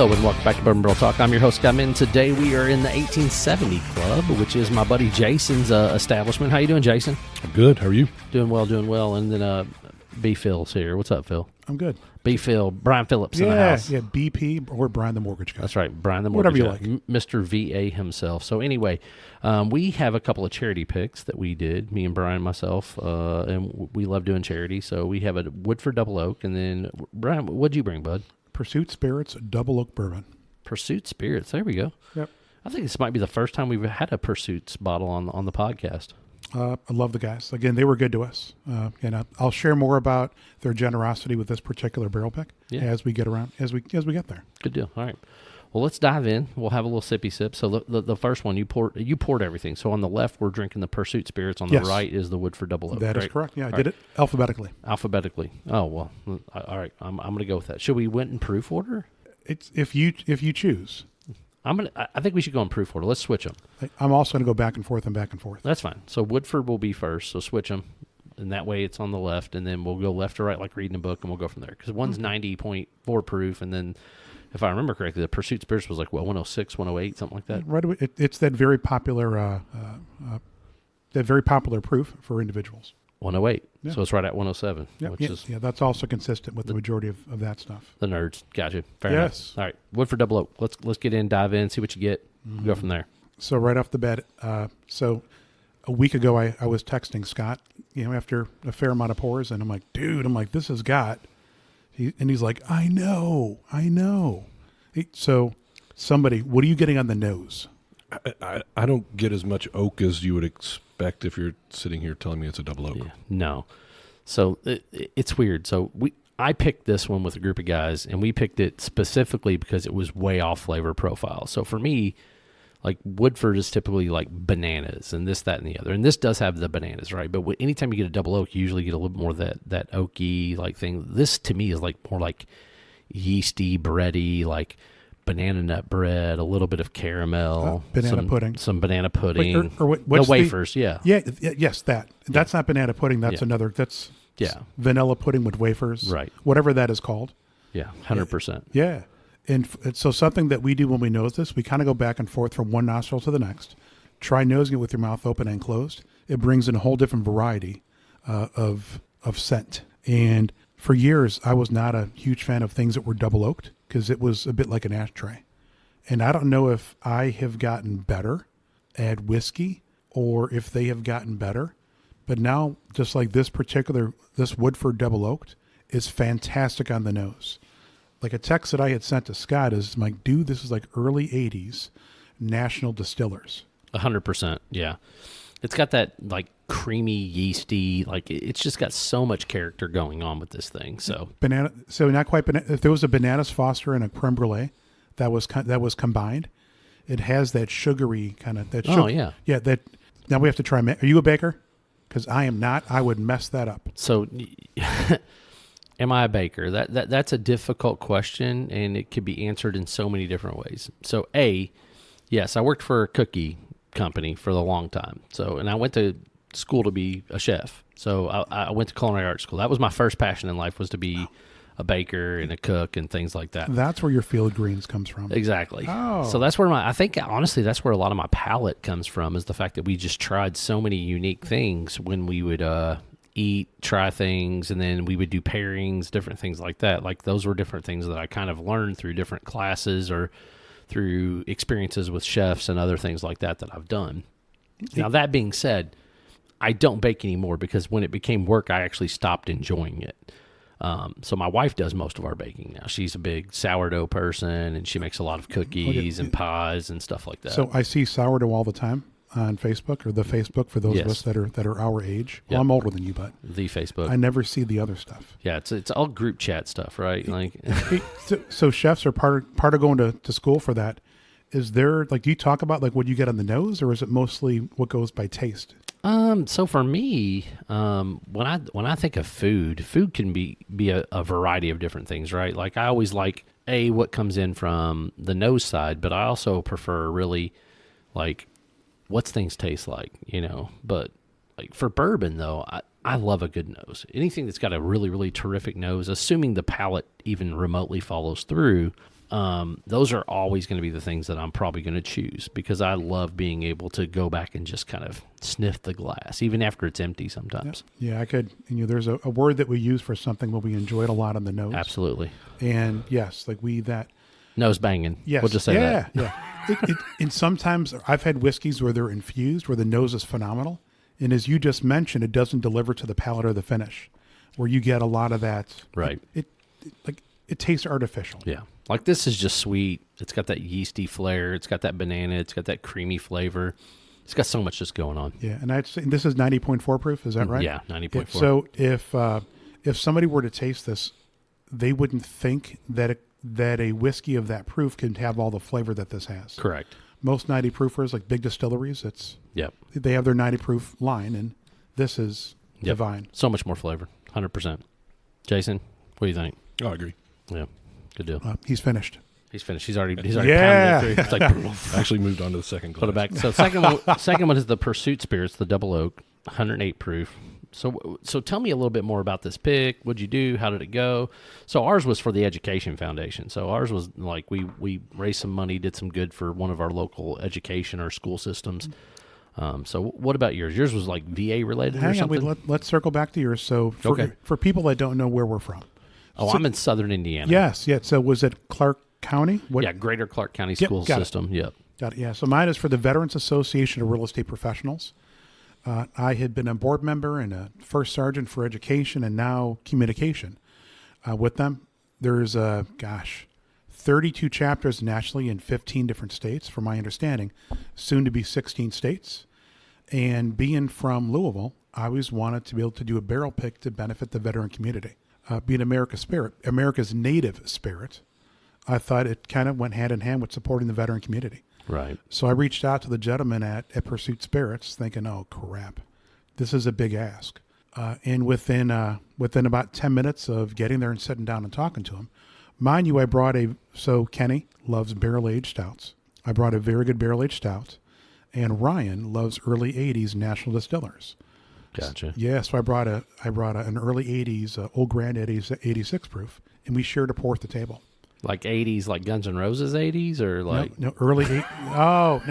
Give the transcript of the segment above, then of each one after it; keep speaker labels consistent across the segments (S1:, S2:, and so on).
S1: Hello and welcome back to Bourbon Barrel Talk. I'm your host, Scott Min. Today we are in the 1870 Club, which is my buddy Jason's establishment. How you doing, Jason?
S2: I'm good. How are you?
S1: Doing well. And then B. Phil's here. What's up, Phil?
S3: I'm good.
S1: B. Phil, Brian Phillips in the house.
S3: Yeah, BP or Brian the Mortgage Guy.
S1: That's right, Brian the Mortgage
S3: Whatever you
S1: Guy, Mr. VA himself. So anyway, we have a couple of charity picks that we did, me and Brian, myself, and we love doing charity. So we have a Woodford Double Oak, and then, Brian, what'd you bring, bud?
S3: Pursuit Spirits Double Oak Bourbon.
S1: Pursuit Spirits. There we go.
S3: Yep.
S1: I think this might be the first time we've had a Pursuits bottle on the podcast.
S3: I love the guys. Again, they were good to us. And I'll share more about their generosity with this particular barrel pick as we get around, as we get there.
S1: Good deal. All right. Well, let's dive in. We'll have a little sippy sip. So the first one, you poured everything. So on the left, we're drinking the Pursuit Spirits. On the right is the Woodford Double Oak.
S3: That is correct. Yeah, I did it alphabetically.
S1: Alphabetically. Oh, well. All right. I'm going to go with that. Should we went in proof order?
S3: It's if you choose.
S1: I think we should go in proof order. Let's switch them.
S3: I'm also going to go back and forth and back and forth.
S1: That's fine. So Woodford will be first. So switch them. And that way it's on the left. And then we'll go left to right like reading a book, and we'll go from there. Because one's 90.4 proof, and then if I remember correctly, the Pursuit Spirits was like, 106, 108, something like that?
S3: Right. It's that very popular proof for individuals.
S1: 108.
S3: Yeah.
S1: So it's right at 107.
S3: Yeah, that's also consistent with the majority of that stuff.
S1: The nerds. Gotcha. Fair enough. All right. Woodford Double Oak. Let's get in, dive in, see what you get. Go from there.
S3: So right off the bat, so a week ago I was texting Scott, after a fair amount of pours, and I'm like, dude, this has got... He's like, I know. So somebody, what are you getting on the nose?
S2: I don't get as much oak as you would expect if you're sitting here telling me it's a double oak.
S1: Yeah, no. So it's weird. So I picked this one with a group of guys, and we picked it specifically because it was way off flavor profile. So for me, like Woodford is typically like bananas and this, that, and the other. And this does have the bananas, right? But anytime you get a double oak, you usually get a little more of that oaky like thing. This to me is like more like yeasty, bready, like banana nut bread, a little bit of caramel, some banana pudding,
S3: the
S1: wafers,
S3: yes, that's not banana pudding. That's another. That's vanilla pudding with wafers,
S1: right?
S3: Whatever that is called.
S1: Yeah, 100%.
S3: Yeah. And so something that we do when we nose this, we kind of go back and forth from one nostril to the next. Try nosing it with your mouth open and closed. It brings in a whole different variety of scent. And for years, I was not a huge fan of things that were double oaked because it was a bit like an ashtray. And I don't know if I have gotten better at whiskey or if they have gotten better. But now, just like this Woodford Double Oaked is fantastic on the nose. Like a text that I had sent to Scott is like, dude, this is like early 80s National Distillers.
S1: 100%. Yeah. It's got that like creamy, yeasty, like it's just got so much character going on with this thing. So
S3: not quite banana. If there was a Bananas Foster and a creme brulee that was combined, it has that sugary kind of that.
S1: Yeah.
S3: That now we have to try. Are you a baker? Because I am not. I would mess that up.
S1: So. Am I a baker? That's a difficult question, and it could be answered in so many different ways. So, yes, I worked for a cookie company for a long time. And I went to school to be a chef. So I went to culinary arts school. That was my first passion in life, was to be a baker and a cook and things like that.
S3: That's where your field greens comes from.
S1: Exactly.
S3: Oh.
S1: So that's where I think honestly that's where a lot of my palate comes from, is the fact that we just tried so many unique things when we would eat, try things, and then we would do pairings, different things like that. Like those were different things that I kind of learned through different classes or through experiences with chefs and other things like that I've done. Now, that being said, I don't bake anymore because when it became work, I actually stopped enjoying it. So my wife does most of our baking now. She's a big sourdough person, and she makes a lot of cookies and pies and stuff like that.
S3: So I see sourdough all the time on Facebook, or the Facebook for those of us that are our age. Well, I'm older than you, but
S1: the Facebook.
S3: I never see the other stuff.
S1: Yeah, it's all group chat stuff, right? Like,
S3: so chefs are part of going to school for that. Is there do you talk about like what you get on the nose, or is it mostly what goes by taste?
S1: So for me, when I think of food can be a variety of different things, right? Like I always like what comes in from the nose side, but I also prefer really like what's things taste like, but like for bourbon though, I love a good nose. Anything that's got a really, really terrific nose, assuming the palate even remotely follows through, those are always going to be the things that I'm probably going to choose because I love being able to go back and just kind of sniff the glass, even after it's empty sometimes.
S3: Yeah, I could. There's a word that we use for something when we enjoy it a lot on the nose.
S1: Absolutely.
S3: And yes, like that.
S1: Nose banging.
S3: Yes.
S1: We'll just say that.
S3: Yeah. And sometimes I've had whiskeys where they're infused, where the nose is phenomenal. And as you just mentioned, it doesn't deliver to the palate or the finish, where you get a lot of that.
S1: Right.
S3: It tastes artificial.
S1: Yeah. Like this is just sweet. It's got that yeasty flair. It's got that banana. It's got that creamy flavor. It's got so much just going on.
S3: Yeah. And I'd say this is 90.4 proof. Is that right?
S1: Yeah, 90.4.
S3: So if somebody were to taste this, they wouldn't think that a whiskey of that proof could have all the flavor that this has.
S1: Correct.
S3: Most 90 proofers, like big distilleries, they have their 90 proof line, and this is divine.
S1: So much more flavor. 100%. Jason, what do you think?
S2: I agree.
S1: Yeah. Good deal.
S3: He's finished.
S1: He's finished. He's already
S3: Yeah.
S1: pounded it through. It's like,
S2: I actually moved on to the second glass.
S1: put it back. So second one is the Pursuit Spirits, the Double Oak, 108 proof. So tell me a little bit more about this pick. What'd you do? How did it go? So ours was for the Education Foundation. So ours was like we raised some money, did some good for one of our local education or school systems. So what about yours? Yours was like VA related or something?
S3: Let's circle back to yours. So for people that don't know where we're from.
S1: Oh, I'm in southern Indiana.
S3: Yes. Yeah. So was it Clark County?
S1: Yeah, Greater Clark County School System. Yep.
S3: Got it. Yeah. So mine is for the Veterans Association of Real Estate Professionals. I had been a board member and a first sergeant for education and now communication with them. There's 32 chapters nationally in 15 different states, from my understanding, soon to be 16 states. And being from Louisville, I always wanted to be able to do a barrel pick to benefit the veteran community. Being America's native spirit, I thought it kind of went hand in hand with supporting the veteran community.
S1: Right.
S3: So I reached out to the gentleman at Pursuit Spirits thinking, oh, crap, this is a big ask. And within about 10 minutes of getting there and sitting down and talking to him, mind you, so Kenny loves barrel-aged stouts. I brought a very good barrel-aged stout, and Ryan loves early 80s National Distillers.
S1: Gotcha.
S3: Yeah, so I brought an early 80s Old Granddaddy 86 proof, and we shared a pour at the table.
S1: Like 80s, like Guns N' Roses 80s, or like
S3: no early no,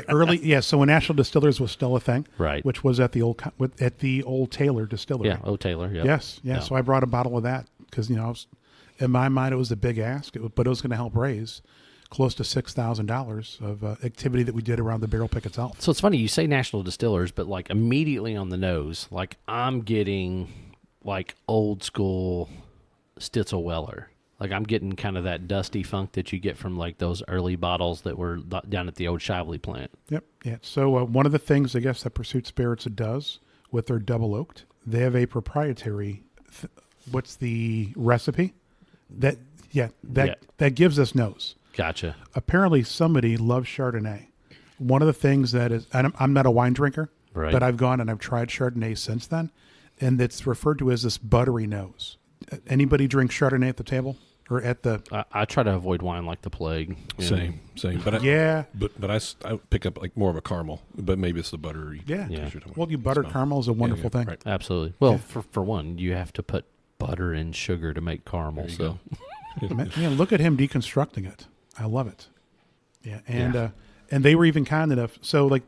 S3: early So when National Distillers was still a thing,
S1: right,
S3: which was at the old Taylor Distillery.
S1: Yeah, Old Taylor. Yep.
S3: Yes, yeah. So I brought a bottle of that because in my mind it was a big ask, but it was going to help raise close to $6,000 of activity that we did around the barrel pick itself.
S1: So it's funny you say National Distillers, but like immediately on the nose, like I'm getting like old school Stitzel Weller. Like I'm getting kind of that dusty funk that you get from like those early bottles that were down at the old Shively plant.
S3: Yep. Yeah. So one of the things I guess that Pursuit Spirits does with their double oaked, they have a proprietary. What's the recipe? That gives us nose.
S1: Gotcha.
S3: Apparently, somebody loves Chardonnay. One of the things that is, and I'm not a wine drinker,
S1: right,
S3: but I've gone and I've tried Chardonnay since then, and it's referred to as this buttery nose. Anybody drink Chardonnay at the table or at the?
S1: I try to avoid wine like the plague.
S2: Same. But I pick up like more of a caramel, but maybe it's the buttery.
S3: Yeah. Well, buttered caramel is a wonderful thing.
S2: Right.
S1: Absolutely. Well, for one, you have to put butter and sugar to make caramel. So,
S3: man, look at him deconstructing it. I love it. Yeah, and they were even kind enough. So like.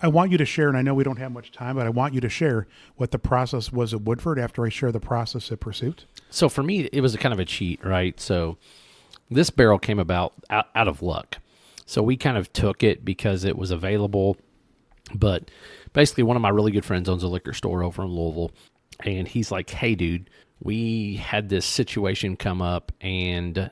S3: I want you to share, and I know we don't have much time, but I want you to share what the process was at Woodford after I share the process at Pursuit.
S1: So for me, it was a kind of a cheat, right? So this barrel came about out of luck. So we kind of took it because it was available. But basically, one of my really good friends owns a liquor store over in Louisville, and he's like, hey, dude, we had this situation come up, and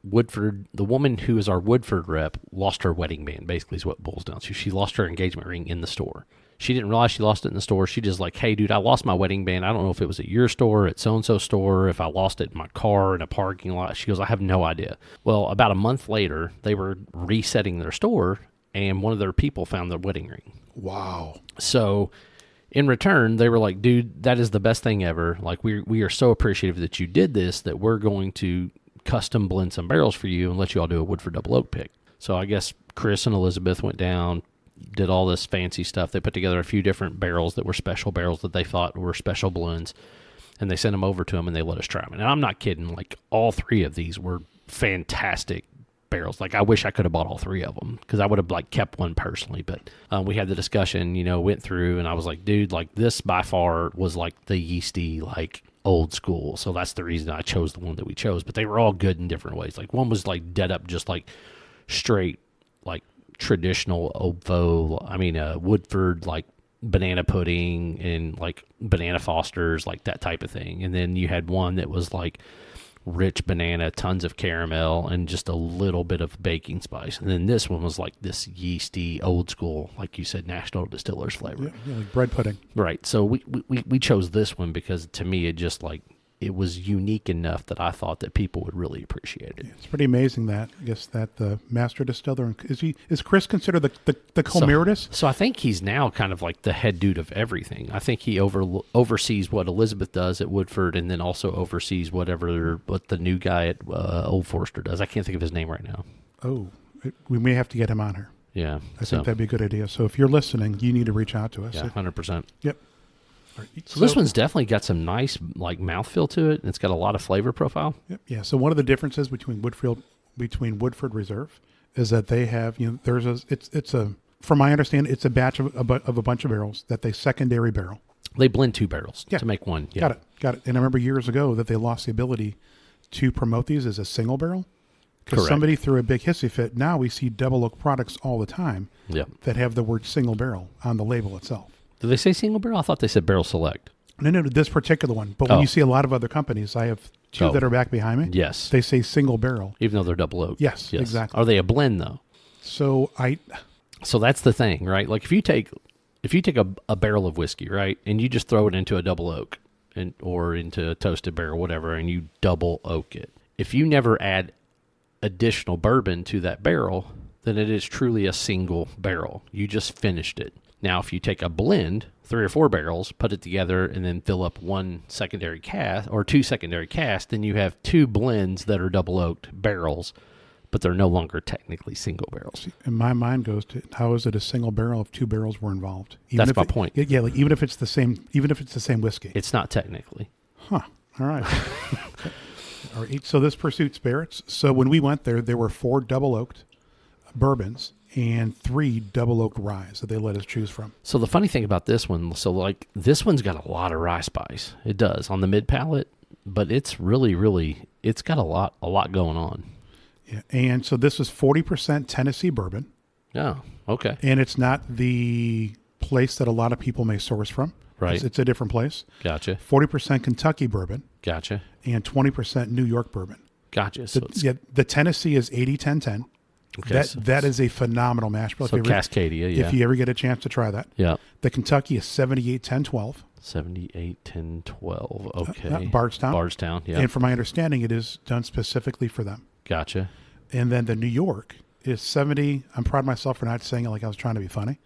S1: Woodford, the woman who is our Woodford rep, lost her wedding band, basically is what it boils down to. She lost her engagement ring in the store. She didn't realize she lost it in the store. She just like, hey, dude, I lost my wedding band. I don't know if it was at your store, at so-and-so store, if I lost it in my car in a parking lot. She goes, I have no idea. Well, about a month later, they were resetting their store, and one of their people found their wedding ring.
S3: Wow.
S1: So in return, they were like, dude, that is the best thing ever. Like, we are so appreciative that you did this that we're going to custom blend some barrels for you and let you all do a Woodford Double Oak pick. So I guess Chris and Elizabeth went down, did all this fancy stuff. They put together a few different barrels that were special barrels that they thought were special blends, and they sent them over to them and they let us try them. And I'm not kidding. Like all three of these were fantastic barrels. Like I wish I could have bought all three of them because I would have like kept one personally. But we had the discussion, went through, and I was like, dude, like this by far was like the yeasty, like old school. So that's the reason I chose the one that we chose. But they were all good in different ways. Like one was like dead up, just like straight, like traditional Woodford, like banana pudding and like banana Fosters, like that type of thing. And then you had one that was like rich banana, tons of caramel, and just a little bit of baking spice. And then this one was like this yeasty, old school, like you said, National Distillers flavor.
S3: Yeah, like bread pudding.
S1: Right. So we chose this one because to me it just like it was unique enough that I thought that people would really appreciate it.
S3: Yeah, it's pretty amazing that I guess that the master distiller is Chris considered the co-emeritus?
S1: So I think he's now kind of like the head dude of everything. I think he oversees what Elizabeth does at Woodford, and then also oversees what the new guy at Old Forester does. I can't think of his name right now.
S3: Oh, we may have to get him on here.
S1: Yeah,
S3: I think that'd be a good idea. So if you're listening, you need to reach out to us.
S1: Yeah, 100%.
S3: Yep.
S1: So this one's definitely got some nice like mouthfeel to it, and it's got a lot of flavor profile.
S3: Yep. Yeah. So one of the differences between Woodford Reserve is that they have from my understanding, it's a batch of a bunch of barrels that they secondary barrel.
S1: They blend two barrels to make one. Yeah.
S3: Got it. And I remember years ago that they lost the ability to promote these as a single barrel because
S1: Correct.
S3: somebody threw a big hissy fit. Now we see double oak products all the time that have the word single barrel on the label itself.
S1: Did they say single barrel? I thought they said barrel select.
S3: No, this particular one. But when you see a lot of other companies, I have two that are back behind me.
S1: Yes.
S3: They say single barrel.
S1: Even though they're double oak.
S3: Yes, exactly.
S1: Are they a blend though?
S3: So
S1: that's the thing, right? Like if you take a barrel of whiskey, right, and you just throw it into a double oak or into a toasted barrel, whatever, and you double oak it. If you never add additional bourbon to that barrel, then it is truly a single barrel. You just finished it. Now, if you take a blend, 3 or 4 barrels, put it together, and then fill up one secondary cask or 2 secondary casks, then you have 2 blends that are double oaked barrels, but they're no longer technically single barrels.
S3: And my mind goes to how is it a single barrel if 2 barrels were involved?
S1: That's my point.
S3: Yeah, like even if it's the same whiskey.
S1: It's not technically.
S3: Huh. All right. All right. So this Pursuit Spirits. So when we went there were 4 double oaked bourbons and 3 double oaked ryes that they let us choose from.
S1: So the funny thing about this one, this one's got a lot of rye spice. It does on the mid palate, but it's really it's got a lot going on.
S3: Yeah, and so this is 40% Tennessee bourbon.
S1: Oh, okay.
S3: And it's not the place that a lot of people may source from.
S1: Right.
S3: It's a different place.
S1: Gotcha.
S3: 40% Kentucky bourbon.
S1: Gotcha.
S3: And 20% New York bourbon.
S1: Gotcha. So
S3: the Tennessee is 80-10-10. Okay, that is a phenomenal mash bill.
S1: So Cascadia, yeah.
S3: If you ever get a chance to try that.
S1: Yeah.
S3: The Kentucky is 78-10-12.
S1: 78-10-12. Okay.
S3: Bardstown,
S1: yeah.
S3: And from my understanding, it is done specifically for them.
S1: Gotcha.
S3: And then the New York is 70. I'm proud of myself for not saying it like I was trying to be funny,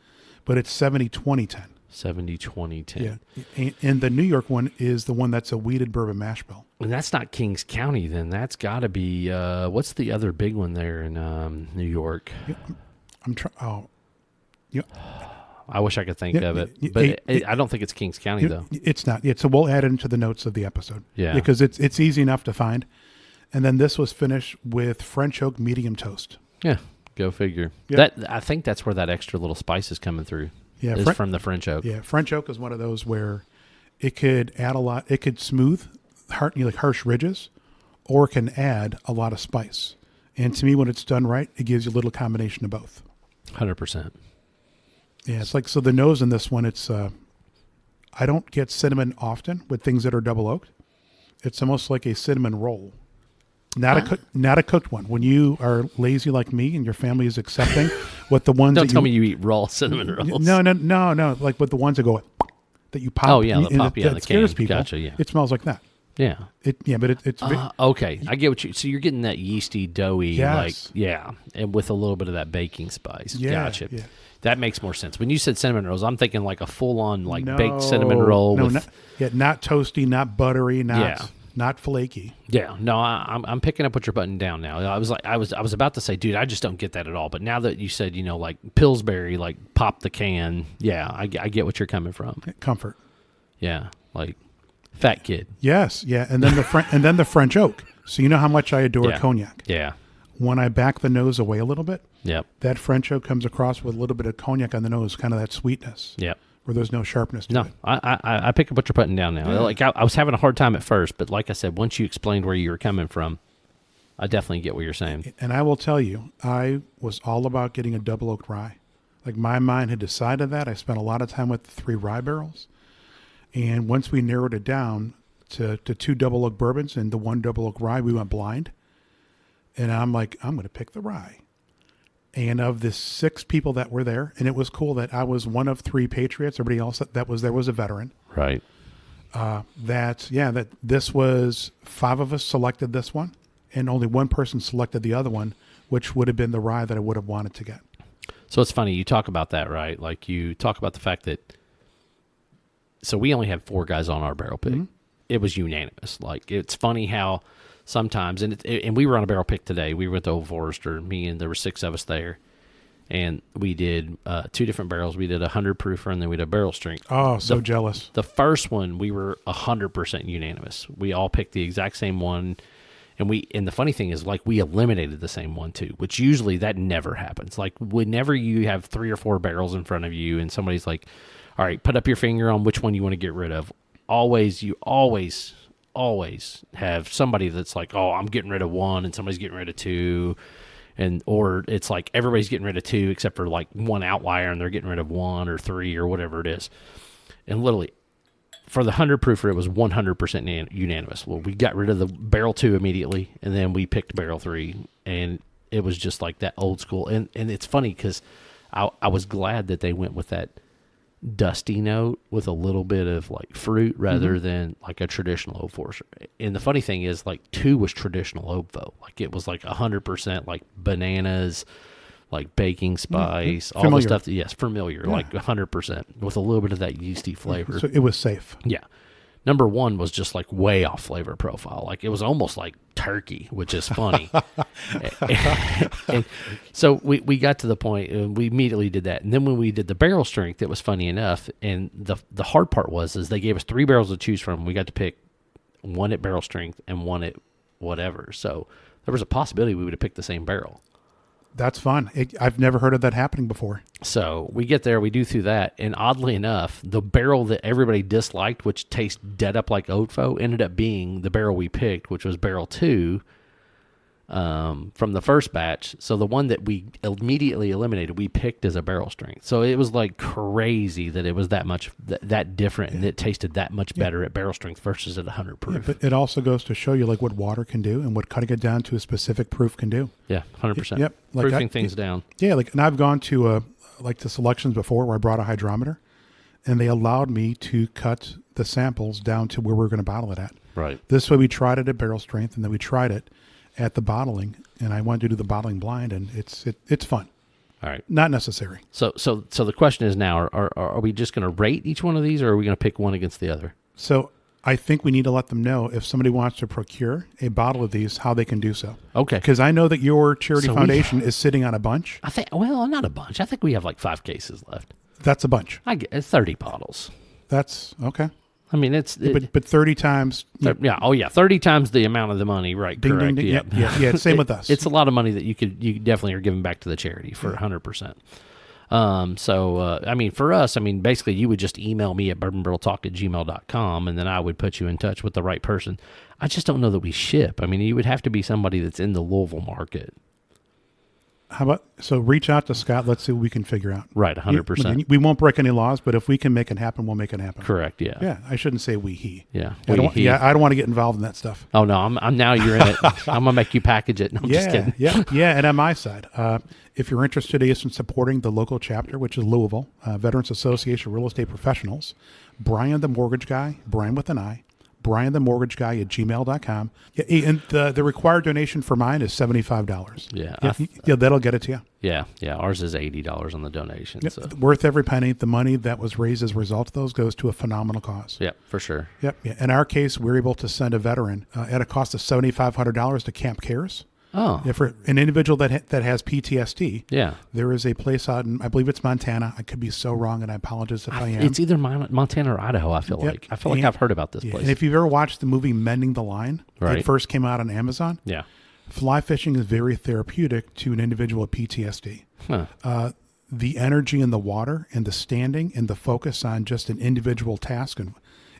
S3: but it's 70-20-10.
S1: 70-20-10.
S3: Yeah. And the New York one is the one that's a wheated bourbon mash bill.
S1: And that's not Kings County then. That's got to be, what's the other big one there in New York?
S3: Yeah, I'm trying. Oh, yeah.
S1: I wish I could think of it, but I don't think it's Kings County though.
S3: It's not. Yeah, so we'll add it into the notes of the episode.
S1: Yeah.
S3: Because it's easy enough to find. And then this was finished with French oak medium toast.
S1: Yeah, go figure. Yep. I think that's where that extra little spice is coming through. Yeah, is from the French oak.
S3: Yeah, French oak is one of those where it could add a lot. It could smooth like harsh ridges, or it can add a lot of spice. And to me, when it's done right, it gives you a little combination of both.
S1: 100%.
S3: Yeah, it's like, so the nose in this one, it's, I don't get cinnamon often with things that are double oaked. It's almost like a cinnamon roll. Not a cooked one. When you are lazy like me and your family is accepting what the ones
S1: don't tell me you eat raw cinnamon rolls.
S3: No. Like with the ones that go that you pop.
S1: Oh yeah, the poppy on the
S3: scares
S1: can.
S3: people.
S1: Gotcha. Yeah,
S3: it smells like that.
S1: Yeah.
S3: But it's
S1: okay. I get what you. So you're getting that yeasty, doughy,
S3: yes.
S1: and with a little bit of that baking spice.
S3: Yeah,
S1: gotcha.
S3: Yeah.
S1: That makes more sense. When you said cinnamon rolls, I'm thinking like a full-on baked cinnamon roll.
S3: Not toasty, not buttery, not flaky.
S1: Yeah, no, I'm picking up what you're putting down now. I was about to say, dude, I just don't get that at all. But now that you said, like Pillsbury, like pop the can. Yeah, I get what you're coming from.
S3: Comfort.
S1: Yeah, like Fat kid.
S3: Yes, yeah, and then the French oak. So you know how much I adore
S1: Yeah.
S3: cognac.
S1: Yeah.
S3: When I back the nose away a little bit,
S1: Yep.
S3: that French oak comes across with a little bit of cognac on the nose, kind of that sweetness,
S1: Yep.
S3: where there's no sharpness to
S1: No,
S3: it.
S1: I pick up what you're putting down now.
S3: Yeah.
S1: Like I was having a hard time at first, but like I said, once you explained where you were coming from, I definitely get what you're saying.
S3: And I will tell you, I was all about getting a double oak rye. Like my mind had decided that. I spent a lot of time with the 3 rye barrels. And once we narrowed it down to 2 double oak bourbons and the 1 double oak rye, we went blind. And I'm like, I'm going to pick the rye. And of the 6 people that were there, and it was cool that I was one of 3 patriots. Everybody else that was there was a veteran.
S1: Right.
S3: That this was 5 of us selected this one, and only 1 person selected the other one, which would have been the rye that I would have wanted to get.
S1: So it's funny you talk about that, right? Like you talk about the fact that. So we only had 4 guys on our barrel pick.
S3: Mm-hmm.
S1: It was unanimous. Like it's funny how sometimes, and we were on a barrel pick today. We went to Old Forester. Me and there were 6 of us there, and we did 2 different barrels. We did a 100 proofer, and then we did a barrel strength.
S3: Oh, so jealous.
S1: The first one we were 100% unanimous. We all picked the exact same one. And the funny thing is, like, we eliminated the same one too, which usually that never happens. Like, whenever you have 3 or 4 barrels in front of you, and somebody's like, "All right, put up your finger on which one you want to get rid of." You always have somebody that's like, "Oh, I'm getting rid of 1," and somebody's getting rid of 2, or it's like everybody's getting rid of 2 except for like 1 outlier, and they're getting rid of 1 or 3 or whatever it is. And literally, for the 100 proofer, it was 100% unanimous. Well, we got rid of the barrel 2 immediately, and then we picked barrel 3, and it was just like that old school. And it's funny because I was glad that they went with that dusty note with a little bit of like fruit rather than like a traditional Old Forester. And the funny thing is, like 2 was traditional Oakvo. Like it was like 100% like bananas, like baking spice, all the stuff. Familiar, like 100% with a little bit of that yeasty flavor.
S3: So it was safe.
S1: Yeah. Number 1 was just like way off flavor profile. Like it was almost like turkey, which is funny. and so we got to the point and we immediately did that. And then when we did the barrel strength, it was funny enough. And the hard part is they gave us 3 barrels to choose from. We got to pick 1 at barrel strength and 1 at whatever. So there was a possibility we would have picked the same barrel.
S3: That's fun. I've never heard of that happening before.
S1: So we get there, we do through that, and oddly enough, the barrel that everybody disliked, which tastes dead up like Oakvo, ended up being the barrel we picked, which was barrel 2 from the first batch. So the one that we immediately eliminated, we picked as a barrel strength. So it was like crazy that it was that much that different, and it tasted that much better at barrel strength versus at 100 proof.
S3: Yeah, but it also goes to show you like what water can do and what cutting it down to a specific proof can do.
S1: Yeah, 100%.
S3: Yep. Like
S1: Proofing things down.
S3: Yeah, and I've gone to like the selections before where I brought a hydrometer, and they allowed me to cut the samples down to where we're going to bottle it at.
S1: Right.
S3: This way we tried it at barrel strength, and then we tried it at the bottling, and I wanted to do the bottling blind, and it's fun.
S1: All right.
S3: Not necessary.
S1: So the question is now, are we just going to rate each one of these, or are we going to pick one against the other?
S3: So I think we need to let them know if somebody wants to procure a bottle of these, how they can do so.
S1: Okay.
S3: Because I know that your charity foundation is sitting on a bunch.
S1: I think, well, not a bunch. I think we have like 5 cases left.
S3: That's a bunch.
S1: I get 30 bottles.
S3: That's okay.
S1: I mean,
S3: but 30 times.
S1: Yeah. Oh, yeah. 30 times the amount of the money. Right.
S3: Ding,
S1: Correct.
S3: ding, ding.
S1: Yep.
S3: Yeah. Same with us.
S1: It's a lot of money that you definitely are giving back to the charity for 100%. I mean, for us, basically you would just email me at bourbonbarreltalk@gmail.com, and then I would put you in touch with the right person. I just don't know that we ship. I mean, you would have to be somebody that's in the Louisville market.
S3: How about, so reach out to Scott. Let's see what we can figure out.
S1: Right. 100%.
S3: We won't break any laws, but if we can make it happen, we'll make it happen.
S1: Correct. Yeah.
S3: Yeah. I shouldn't say he.
S1: Yeah.
S3: I don't want to get involved in that stuff.
S1: Oh no, I'm now you're in it. I'm gonna make you package it. No, I'm just kidding.
S3: Yeah. And on my side, if you're interested in supporting the local chapter, which is Louisville Veterans Association of Real Estate Professionals, Brian the Mortgage Guy, Brian with an I, Brian the Mortgage Guy @gmail.com. Yeah, and the required donation for mine is $75.
S1: Yeah.
S3: That'll get it to you.
S1: Yeah. Ours is $80 on the donation.
S3: Yep,
S1: So.
S3: worth every penny. The money that was raised as a result of those goes to a phenomenal cause.
S1: Yeah, for sure.
S3: Yep. Yeah. In our case, we're able to send a veteran at a cost of $7,500 to Camp Cares,
S1: Oh,
S3: If for an individual that has PTSD,
S1: yeah.
S3: there is a place out in, I believe it's Montana. I could be so wrong, and I apologize if I am.
S1: It's either Montana or Idaho. I feel
S3: Yep.
S1: like
S3: And-
S1: I've heard about this
S3: Yeah,
S1: place.
S3: and if you've ever watched the movie Mending the Line,
S1: Right.
S3: it first came out on Amazon.
S1: Yeah.
S3: Fly fishing is very therapeutic to an individual with PTSD.
S1: Huh.
S3: The energy in the water and the standing and the focus on just an individual task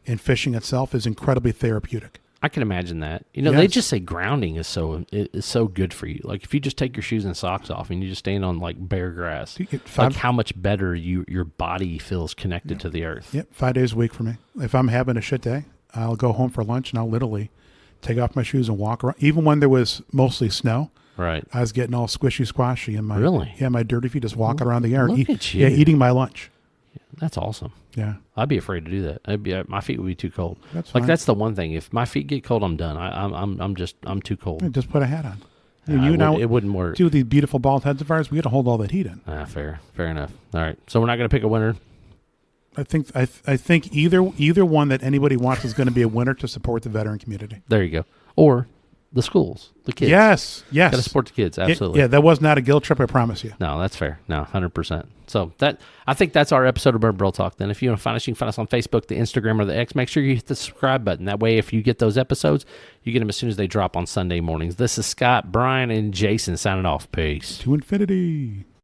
S3: and fishing itself is incredibly therapeutic.
S1: I can imagine that. They
S3: Yes.
S1: just say grounding is so good for you. Like if you just take your shoes and socks off and you just stand on like bare grass,
S3: You get
S1: like how much better your body feels connected to the earth.
S3: Yep, 5 days a week for me. If I'm having a shit day, I'll go home for lunch and I'll literally take off my shoes and walk around. Even when there was mostly snow,
S1: Right.
S3: I was getting all squishy squashy in my
S1: Really?
S3: Yeah, my dirty feet just walking around the yard.
S1: Look at you.
S3: Yeah, eating my lunch.
S1: That's awesome.
S3: Yeah,
S1: I'd be afraid to do that. My feet would be too cold.
S3: That's
S1: like
S3: fine.
S1: that's the one thing. If my feet get cold, I'm done. I'm too cold.
S3: just put a hat on.
S1: It wouldn't work.
S3: Do these beautiful bald heads of ours. We got to hold all that heat in.
S1: Fair enough. All right. So we're not going to pick a winner.
S3: I think either one that anybody wants is going to be a winner to support the veteran community.
S1: There you go. Or the schools, the kids.
S3: Yes.
S1: Got to support the kids. Absolutely.
S3: Yeah, that was not a guilt trip. I promise you.
S1: No, that's fair. No, 100%. So I think that's our episode of Bird Brill Talk. Then if you want to find us, you can find us on Facebook, the Instagram, or the X. Make sure you hit the subscribe button. That way, if you get those episodes, you get them as soon as they drop on Sunday mornings. This is Scott, Brian, and Jason signing off. Peace.
S3: To infinity.